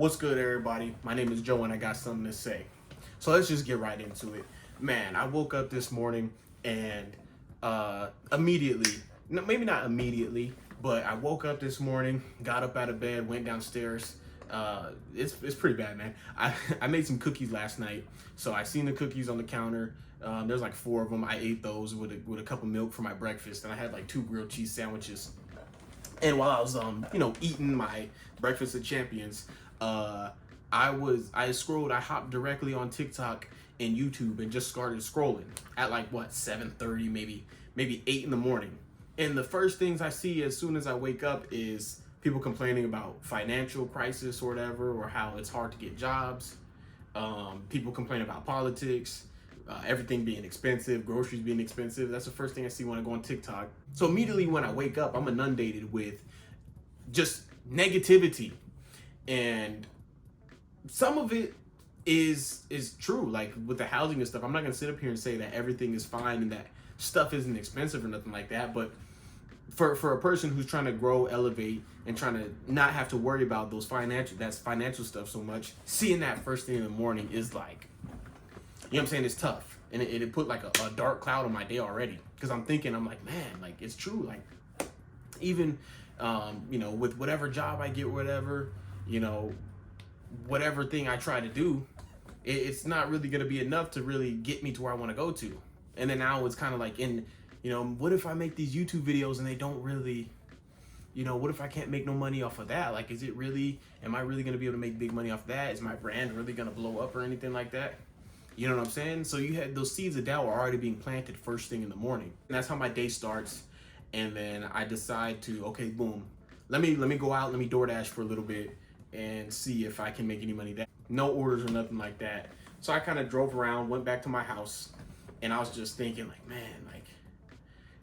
What's good, everybody? My name is Joe, and I got something to say. So let's just get right into it. Man, I woke up this morning and immediately, no, maybe not immediately, but I woke up this morning, got up out of bed, went downstairs. It's pretty bad, man. I made some cookies last night, so I seen the cookies on the counter. There's like 4 of them. I ate those with a cup of milk for my breakfast, and I had like 2 grilled cheese sandwiches. And while I was eating my breakfast of champions, I hopped directly on TikTok and YouTube and just started scrolling at like what 7:30, maybe 8 in the morning. And the first things I see as soon as I wake up is people complaining about financial crisis or whatever, or how it's hard to get jobs. People complain about politics, everything being expensive, groceries being expensive. That's the first thing I see when I go on TikTok. So immediately when I wake up, I'm inundated with just negativity, and some of it is true. Like with the housing and stuff, I'm not gonna sit up here and say that everything is fine and that stuff isn't expensive or nothing like that. But for a person who's trying to grow, elevate, and trying to not have to worry about financial stuff so much, seeing that first thing in the morning is like, you know what I'm saying, it's tough. And it put like a dark cloud on my day already. Because I'm like, man, like it's true. Like even, with whatever job I get, whatever, whatever thing I try to do, it's not really going to be enough to really get me to where I want to go to. And then now it's kind of like what if I make these YouTube videos and they don't really, what if I can't make no money off of that? Like, am I really going to be able to make big money off that? Is my brand really going to blow up or anything like that? You know what I'm saying? So you had those seeds of doubt are already being planted first thing in the morning. And that's how my day starts. And then I decide to, okay, boom, let me go out, let me DoorDash for a little bit and see if I can make any money. No orders or nothing like that. So I kind of drove around, went back to my house, and I was just thinking like, man, like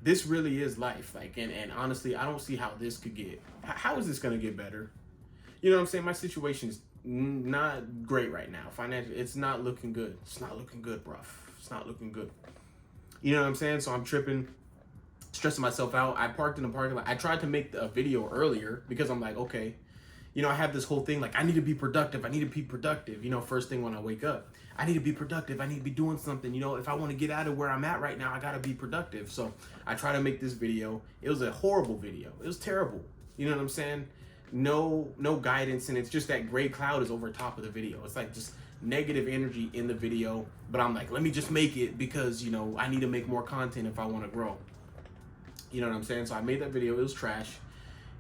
this really is life. Like, and honestly, I don't see how this could how is this going to get better? You know what I'm saying? My situation's not great right now. Financially, it's not looking good. It's not looking good, bruh. It's not looking good. You know what I'm saying? So I'm tripping, stressing myself out. I parked in the parking lot. I tried to make a video earlier because I'm like, okay, I have this whole thing like I need to be productive. First thing when I wake up, I need to be productive. I need to be doing something. If I want to get out of where I'm at right now, I got to be productive. So I try to make this video. It was a horrible video. It was terrible. You know what I'm saying? No guidance, and it's just that gray cloud is over top of the video. It's like just negative energy in the video, but I'm like, let me just make it because I need to make more content if I want to grow. You know what I'm saying? So I made that video. It was trash.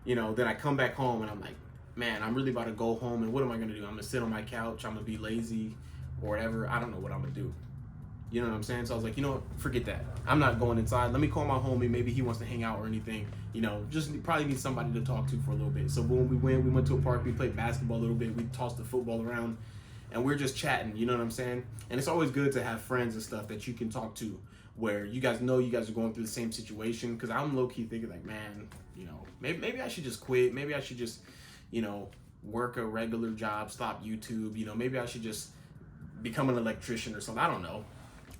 Then I come back home and I'm like, man, I'm really about to go home, and what am I gonna do? I'm gonna sit on my couch, I'm gonna be lazy or whatever. I don't know what I'm gonna do. You know what I'm saying? So I was like, forget that. I'm not going inside. Let me call my homie. Maybe he wants to hang out or anything. Just probably need somebody to talk to for a little bit. So when we went to a park, we played basketball a little bit, we tossed the football around, and we're just chatting, you know what I'm saying? And it's always good to have friends and stuff that you can talk to where you guys know you guys are going through the same situation. Because I'm low-key thinking like, man, maybe I should just quit. Maybe I should just, work a regular job, stop YouTube. Maybe I should just become an electrician or something. I don't know.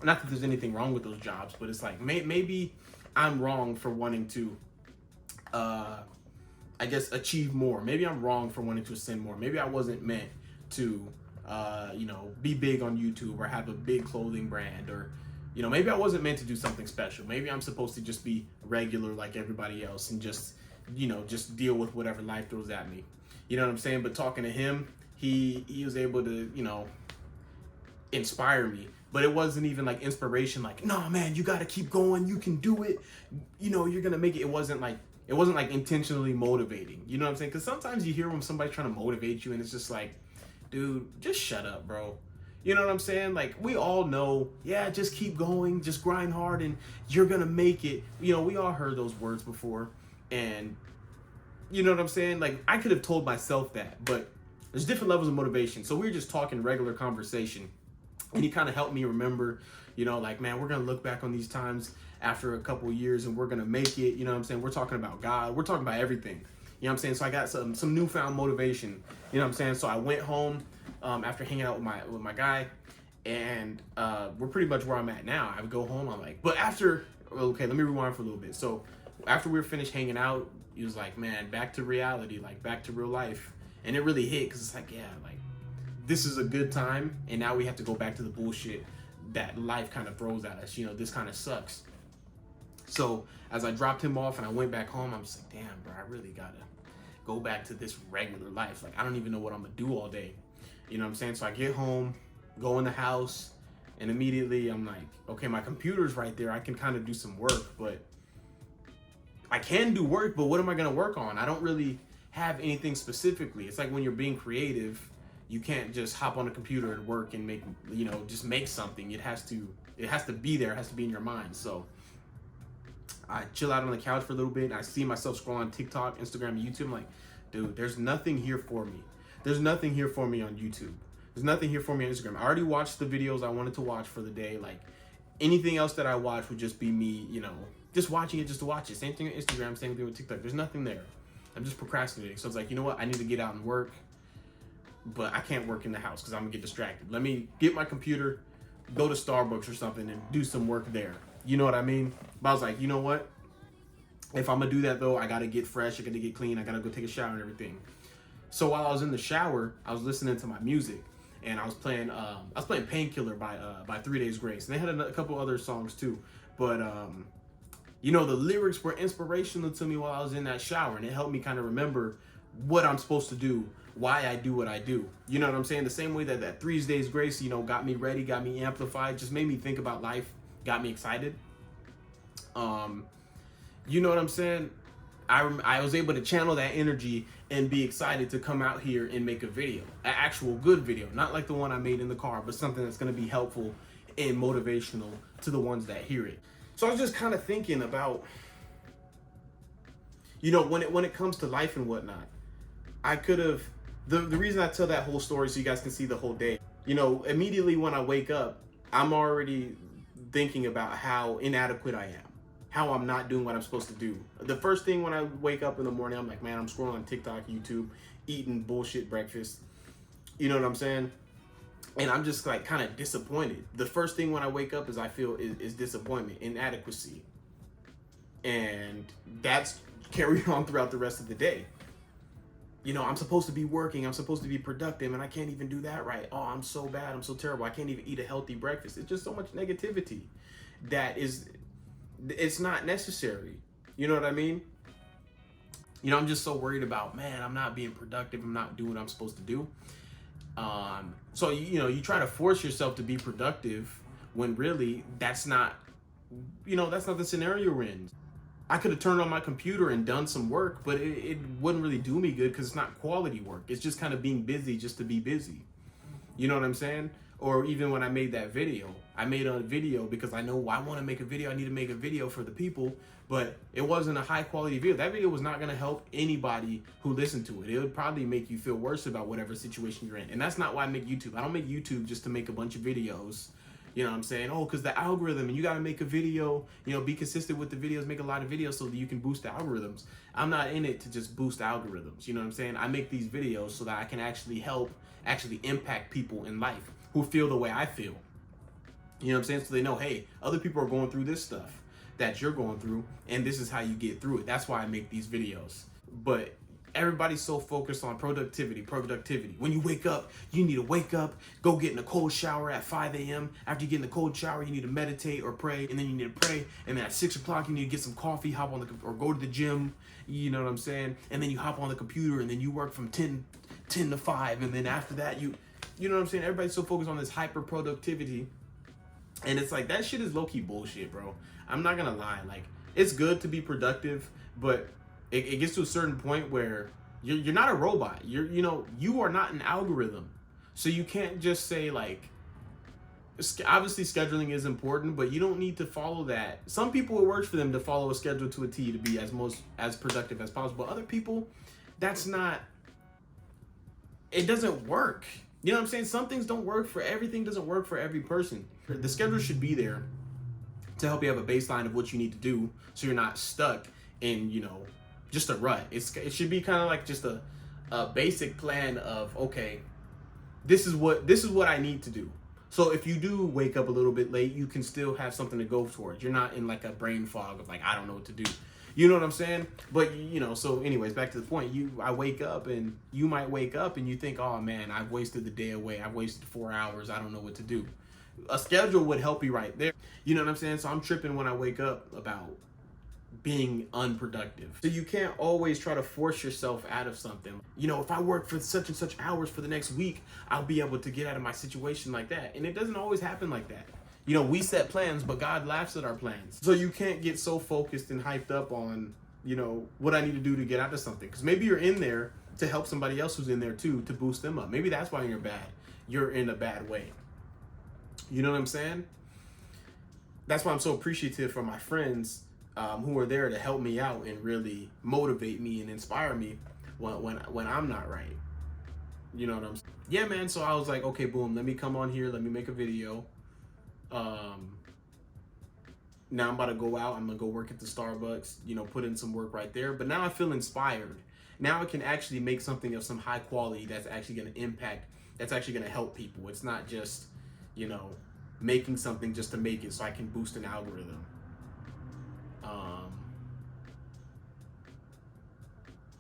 Not that there's anything wrong with those jobs, but it's like maybe I'm wrong for wanting to, achieve more. Maybe I'm wrong for wanting to ascend more. Maybe I wasn't meant to, be big on YouTube or have a big clothing brand, or, maybe I wasn't meant to do something special. Maybe I'm supposed to just be regular like everybody else and just deal with whatever life throws at me. You know what I'm saying? But talking to him, he was able to, inspire me. But it wasn't even like inspiration, like, no, man, you got to keep going. You can do it. You're going to make it. It wasn't like intentionally motivating. You know what I'm saying? Because sometimes you hear when somebody's trying to motivate you and it's just like, dude, just shut up, bro. You know what I'm saying? Like, we all know, yeah, just keep going, just grind hard and you're going to make it. We all heard those words before. And you know what I'm saying? Like, I could have told myself that, but there's different levels of motivation. So we were just talking regular conversation. And he kind of helped me remember, like, man, we're going to look back on these times after a couple of years and we're going to make it. You know what I'm saying? We're talking about God. We're talking about everything. You know what I'm saying? So I got some newfound motivation. You know what I'm saying? So I went home after hanging out with my guy, and we're pretty much where I'm at now. I would go home. I'm like, but okay, let me rewind for a little bit. So after we were finished hanging out, he was like, man, back to reality, like back to real life. And it really hit because it's like, yeah, like this is a good time, and now we have to go back to the bullshit that life kind of throws at us. You know, this kind of sucks. So as I dropped him off and I went back home, I'm just like, damn, bro, I really gotta go back to this regular life. Like, I don't even know what I'm gonna do all day. You know what I'm saying? So I get home, go in the house, and immediately I'm like, okay, my computer's right there. I can kind of do some work, but I can do work, but what am I gonna work on? I don't really have anything specifically. It's like when you're being creative, you can't just hop on a computer and work and make, you know, just make something. It has to be there. It has to be in your mind. So I chill out on the couch for a little bit, and I see myself scrolling TikTok, Instagram, and YouTube. I'm like, dude, there's nothing here for me. There's nothing here for me on YouTube. There's nothing here for me on Instagram. I already watched the videos I wanted to watch for the day. Like, anything else that I watch would just be me, you know, just watching it just to watch it. Same thing on Instagram, same thing with TikTok. There's nothing there. I'm just procrastinating. So it's like, you know what? I need to get out and work, but I can't work in the house because I'm gonna get distracted. Let me get my computer, go to Starbucks or something, and do some work there. You know what I mean? But I was like, you know what? If I'm gonna do that though, I gotta get fresh, I gotta get clean, I gotta go take a shower and everything. So while I was in the shower, I was listening to my music, and I was playing Painkiller by 3 Days Grace. And they had a couple other songs too. But you know, the lyrics were inspirational to me while I was in that shower, and it helped me kind of remember what I'm supposed to do, why I do what I do. You know what I'm saying? The same way that 3 Days Grace, you know, got me ready, got me amplified, just made me think about life, got me excited. You know what I'm saying? I was able to channel that energy and be excited to come out here and make a video, an actual good video, not like the one I made in the car, but something that's going to be helpful and motivational to the ones that hear it. So I was just kind of thinking about, you know, when it comes to life and whatnot, I could have, the reason I tell that whole story so you guys can see the whole day, you know, immediately when I wake up, I'm already thinking about how inadequate I am, how I'm not doing what I'm supposed to do. The first thing when I wake up in the morning, I'm like, man, I'm scrolling on TikTok, YouTube, eating bullshit breakfast. You know what I'm saying? And I'm just like kind of disappointed. The first thing when I wake up is I feel is disappointment, inadequacy. And that's carried on throughout the rest of the day. You know, I'm supposed to be working, I'm supposed to be productive, and I can't even do that right. Oh, I'm so bad, I'm so terrible. I can't even eat a healthy breakfast. It's just so much negativity that it's not necessary. You know what I mean? You know, I'm just so worried about, man, I'm not being productive. I'm not doing what I'm supposed to do. So, you know, you try to force yourself to be productive when really that's not the scenario we're in. I could have turned on my computer and done some work, but it wouldn't really do me good because it's not quality work. It's just kind of being busy just to be busy. You know what I'm saying? Or even when I made that video, I made a video because I know I want to make a video. I need to make a video for the people, but it wasn't a high quality video. That video was not going to help anybody who listened to it. It would probably make you feel worse about whatever situation you're in. And that's not why I make YouTube. I don't make YouTube just to make a bunch of videos. You know what I'm saying? Oh, because the algorithm, and you got to make a video, you know, be consistent with the videos, make a lot of videos so that you can boost the algorithms. I'm not in it to just boost algorithms. You know what I'm saying? I make these videos so that I can actually impact people in life who feel the way I feel. You know what I'm saying? So they know, hey, other people are going through this stuff that you're going through, and this is how you get through it. That's why I make these videos. But everybody's so focused on productivity. When you wake up, you need to wake up, go get in a cold shower at 5 a.m. After you get in the cold shower, you need to meditate or pray, and then you need to pray. And then at 6 o'clock, you need to get some coffee, or go to the gym. You know what I'm saying? And then you hop on the computer, and then you work from 10 to 5. And then after that, you know what I'm saying? Everybody's so focused on this hyper productivity. And it's like, that shit is low-key bullshit, bro. I'm not gonna lie. Like, it's good to be productive, but it gets to a certain point where you're not a robot. You are not an algorithm. So you can't just say, like, obviously scheduling is important, but you don't need to follow that. Some people, it works for them to follow a schedule to a T to be as productive as possible. Other people, it doesn't work. You know what I'm saying? Some things don't work for everything, doesn't work for every person. The schedule should be there to help you have a baseline of what you need to do so you're not stuck in, you know, just a rut. It should be kind of like just a basic plan of, okay, this is what I need to do. So if you do wake up a little bit late, you can still have something to go towards. You're not in like a brain fog of like, I don't know what to do. You know what I'm saying? But so anyways, back to the point. I wake up, and you might wake up and you think, oh man, I've wasted the day away. I've wasted 4 hours. I don't know what to do. A schedule would help you right there. You know what I'm saying? So I'm tripping when I wake up about being unproductive. So you can't always try to force yourself out of something. If I work for such and such hours for the next week, I'll be able to get out of my situation like that. And it doesn't always happen like that. We set plans, but God laughs at our plans. So you can't get so focused and hyped up on, what I need to do to get out of something. Because maybe you're in there to help somebody else who's in there too, to boost them up. Maybe that's why you're bad. You're in a bad way. You know what I'm saying? That's why I'm so appreciative for my friends who are there to help me out and really motivate me and inspire me when I'm not right. You know what I'm saying? Yeah, man. So I was like, okay, boom, let me come on here. Let me make a video. Now I'm about to go out. I'm going to go work at the Starbucks, put in some work right there. But now I feel inspired. Now I can actually make something of some high quality that's actually going to impact, that's actually going to help people. It's not just, making something just to make it so I can boost an algorithm.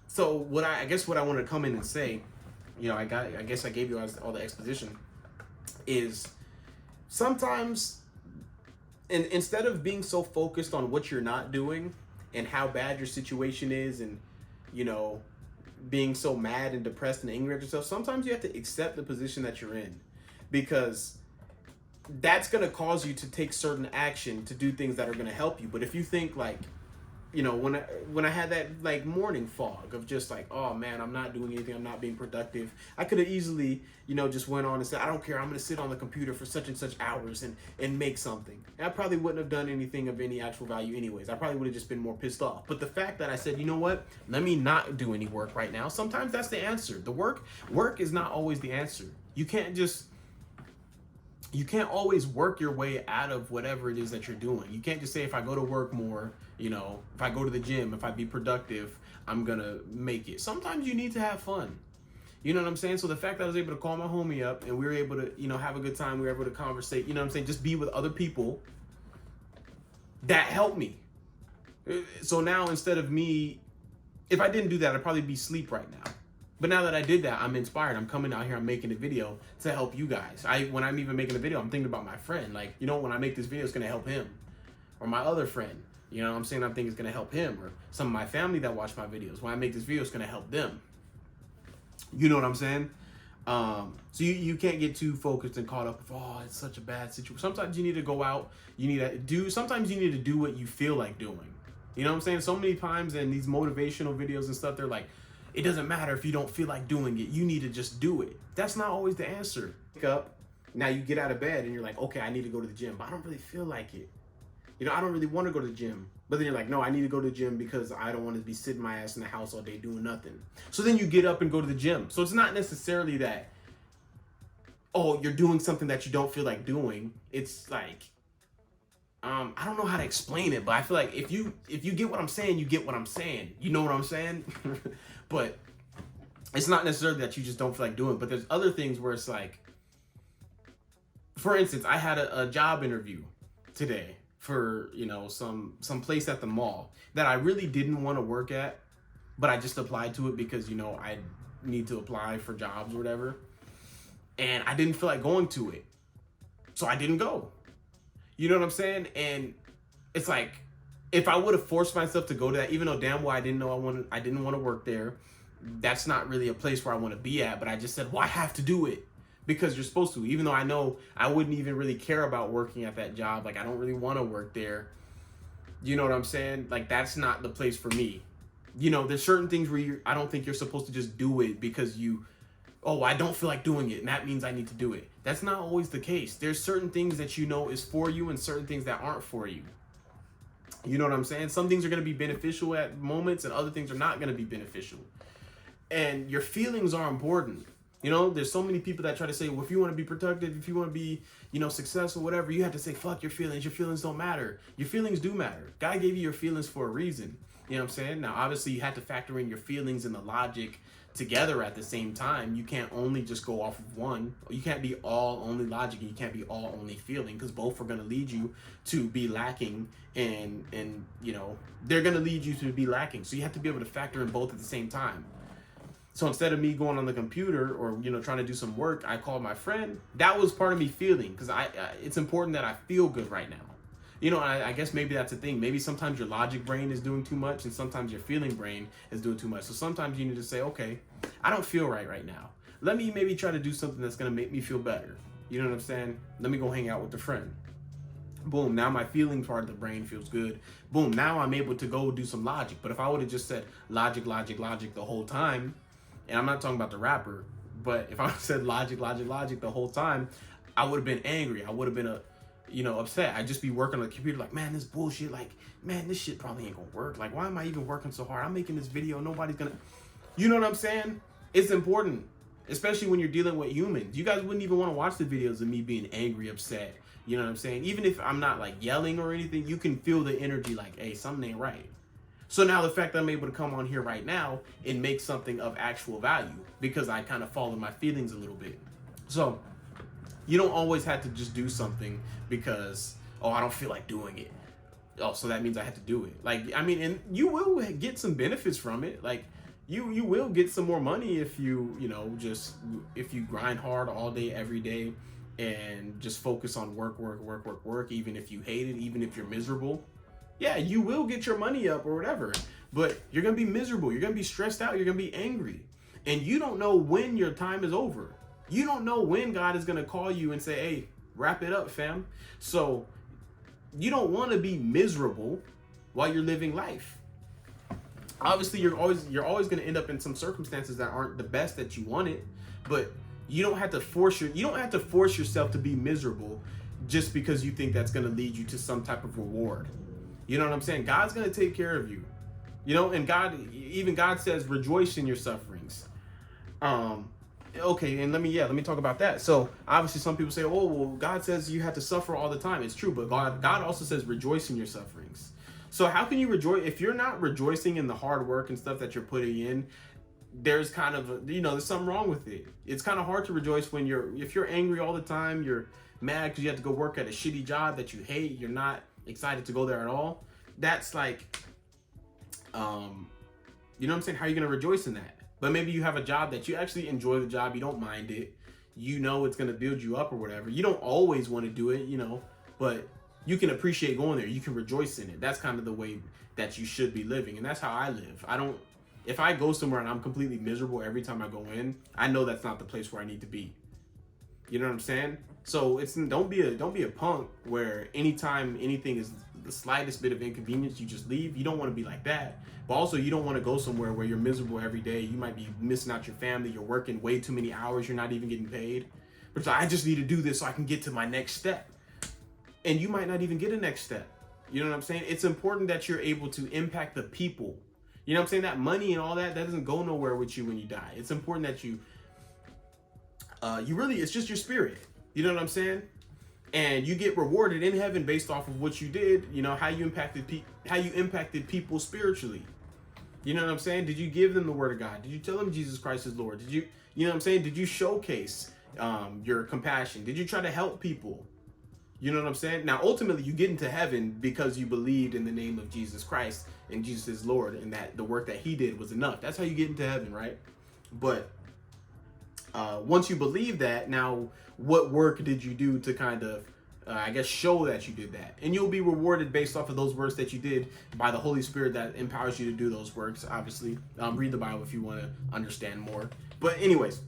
So I guess what I want to come in and say, I guess I gave you all the exposition, is sometimes, and instead of being so focused on what you're not doing and how bad your situation is, and being so mad and depressed and angry at yourself, sometimes you have to accept the position that you're in, because that's going to cause you to take certain action to do things that are going to help you. But if you think like, when I had that like morning fog of just like, oh man, I'm not doing anything, I'm not being productive, I could have easily, just went on and said, I don't care, I'm going to sit on the computer for such and such hours and make something. And I probably wouldn't have done anything of any actual value anyways. I probably would have just been more pissed off. But the fact that I said, you know what, let me not do any work right now, sometimes that's the answer. The work is not always the answer. You can't always work your way out of whatever it is that you're doing. You can't just say, if I go to work more, if I go to the gym, if I be productive, I'm going to make it. Sometimes you need to have fun. You know what I'm saying? So the fact that I was able to call my homie up and we were able to, have a good time, we were able to conversate, just be with other people, that helped me. So now instead of me, if I didn't do that, I'd probably be asleep right now. But now that I did that, I'm inspired. I'm coming out here, I'm making a video to help you guys. When I'm even making a video, I'm thinking about my friend. Like, when I make this video, it's going to help him. Or my other friend. You know what I'm saying? I'm thinking it's going to help him. Or some of my family that watch my videos. When I make this video, it's going to help them. You know what I'm saying? So you can't get too focused and caught up with, oh, it's such a bad situation. Sometimes you need to go out. Sometimes you need to do what you feel like doing. You know what I'm saying? So many times in these motivational videos and stuff, they're like, it doesn't matter if you don't feel like doing it. You need to just do it. That's not always the answer. Wake up. Now you get out of bed and you're like, okay, I need to go to the gym, but I don't really feel like it. I don't really want to go to the gym. But then you're like, no, I need to go to the gym because I don't want to be sitting my ass in the house all day doing nothing. So then you get up and go to the gym. So it's not necessarily that, oh, you're doing something that you don't feel like doing. It's like, I don't know how to explain it, but I feel like if you get what I'm saying, you get what I'm saying. You know what I'm saying? But it's not necessarily that you just don't feel like doing it. But there's other things where it's like, for instance, I had a job interview today for, some place at the mall that I really didn't want to work at, but I just applied to it because, I need to apply for jobs or whatever. And I didn't feel like going to it. So I didn't go. You know what I'm saying? And it's like, if I would have forced myself to go to that, even though damn well I didn't want to work there, that's not really a place where I want to be at. But I just said, well, I have to do it because you're supposed to, even though I know I wouldn't even really care about working at that job. Like, I don't really want to work there. You know what I'm saying? Like, that's not the place for me. There's certain things where I don't think you're supposed to just do it because I don't feel like doing it, and that means I need to do it. That's not always the case. There's certain things that is for you and certain things that aren't for you. You know what I'm saying? Some things are going to be beneficial at moments and other things are not going to be beneficial. And your feelings are important. There's so many people that try to say, well, if you want to be productive, if you want to be, successful, whatever, you have to say, fuck your feelings. Your feelings don't matter. Your feelings do matter. God gave you your feelings for a reason. You know what I'm saying? Now, obviously, you have to factor in your feelings and the logic together at the same time. You can't only just go off of one. You can't be all only logic, and you can't be all only feeling, because both are going to lead you to be lacking, and you know, they're going to lead you to be lacking. So you have to be able to factor in both at the same time. So instead of me going on the computer or, you know, trying to do some work, I called my friend. That was part of me feeling, because it's important that I feel good right now. You know, I guess maybe that's a thing. Maybe sometimes your logic brain is doing too much, and sometimes your feeling brain is doing too much. So sometimes you need to say, okay, I don't feel right now. Let me maybe try to do something that's going to make me feel better. You know what I'm saying? Let me go hang out with a friend. Boom, now my feeling part of the brain feels good. Boom, now I'm able to go do some logic. But if I would have just said logic the whole time, and I'm not talking about the rapper, but if I said logic the whole time, I would have been angry. I would have been upset. I'd just be working on the computer like, man, this bullshit, like, man, this shit probably ain't gonna work. Like, why am I even working so hard? I'm making this video, nobody's gonna, you know what I'm saying? It's important, especially when you're dealing with humans. You guys wouldn't even want to watch the videos of me being angry, upset. You know what I'm saying? Even if I'm not like yelling or anything, you can feel the energy like, hey, something ain't right. So now the fact that I'm able to come on here right now and make something of actual value, because I kind of follow my feelings a little bit. So you don't always have to just do something because, oh, I don't feel like doing it. Oh, so that means I have to do it. Like, I mean, and you will get some benefits from it. Like, you will get some more money if you grind hard all day, every day, and just focus on work, even if you hate it, even if you're miserable. Yeah, you will get your money up or whatever, but you're going to be miserable. You're going to be stressed out. You're going to be angry. And you don't know when your time is over. You don't know when God is going to call you and say, hey, wrap it up, fam. So you don't want to be miserable while you're living life. Obviously, you're always going to end up in some circumstances that aren't the best that you wanted, but you don't have to force yourself to be miserable just because you think that's going to lead you to some type of reward. You know what I'm saying? God's going to take care of you. You know, and God says, rejoice in your sufferings. Okay, and let me talk about that. So obviously some people say, oh, well, God says you have to suffer all the time. It's true, but God also says rejoice in your sufferings. So how can you rejoice if you're not rejoicing in the hard work and stuff that you're putting in? There's kind of there's something wrong with it. It's kind of hard to rejoice when if you're angry all the time, you're mad because you have to go work at a shitty job that you hate, you're not excited to go there at all. That's like, you know what I'm saying? How are you going to rejoice in that? But maybe you have a job that you actually enjoy the job. You don't mind it. You know it's going to build you up or whatever. You don't always want to do it, but you can appreciate going there. You can rejoice in it. That's kind of the way that you should be living. And that's how I live. If I go somewhere and I'm completely miserable every time I go in, I know that's not the place where I need to be. You know what I'm saying? So don't be a punk where anytime anything is the slightest bit of inconvenience, you just leave. You don't want to be like that. But also, you don't want to go somewhere where you're miserable every day. You might be missing out your family. You're working way too many hours. You're not even getting paid. But it's like, I just need to do this so I can get to my next step. And you might not even get a next step. You know what I'm saying? It's important that you're able to impact the people. You know what I'm saying? That money and all that doesn't go nowhere with you when you die. It's important that you it's just your spirit. You know what I'm saying? And you get rewarded in heaven based off of what you did, how you impacted people spiritually. You know what I'm saying? Did you give them the word of God? Did you tell them Jesus Christ is Lord? Did you know what I'm saying? Did you showcase your compassion? Did you try to help people? You know what I'm saying? Now, ultimately, you get into heaven because you believed in the name of Jesus Christ and Jesus is Lord, and that the work that he did was enough. That's how you get into heaven, right? But once you believe that, now what work did you do to kind of, show that you did that? And you'll be rewarded based off of those works that you did by the Holy Spirit that empowers you to do those works, obviously. Read the Bible if you want to understand more. But anyways,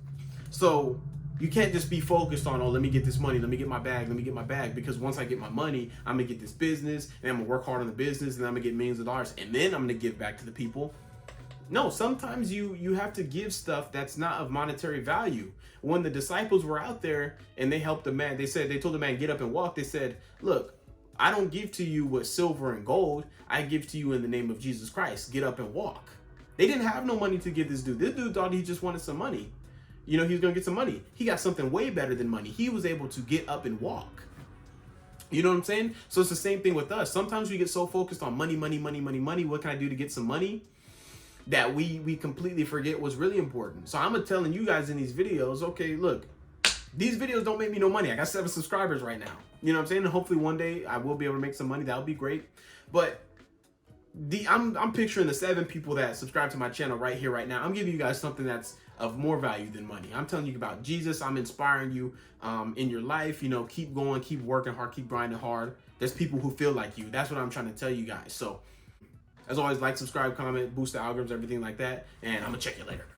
so you can't just be focused on, let me get this money, let me get my bag, because once I get my money, I'm going to get this business, and I'm going to work hard on the business, and I'm going to get millions of dollars, and then I'm going to give back to the people. No, sometimes you have to give stuff that's not of monetary value. When the disciples were out there and they helped the man, they told the man, get up and walk. They said, look, I don't give to you with silver and gold. I give to you in the name of Jesus Christ. Get up and walk. They didn't have no money to give this dude. This dude thought he just wanted some money. He was going to get some money. He got something way better than money. He was able to get up and walk. You know what I'm saying? So it's the same thing with us. Sometimes we get so focused on money. What can I do to get some money? that we completely forget was really important. So I'm telling you guys in these videos, okay, look, these videos don't make me no money. I got 7 subscribers right now. You know what I'm saying? And hopefully one day I will be able to make some money. That would be great. But I'm picturing the 7 people that subscribe to my channel right here, right now. I'm giving you guys something that's of more value than money. I'm telling you about Jesus. I'm inspiring you in your life. You know, keep going, keep working hard, keep grinding hard. There's people who feel like you. That's what I'm trying to tell you guys. So as always, like, subscribe, comment, boost the algorithms, everything like that. And I'm gonna check you later.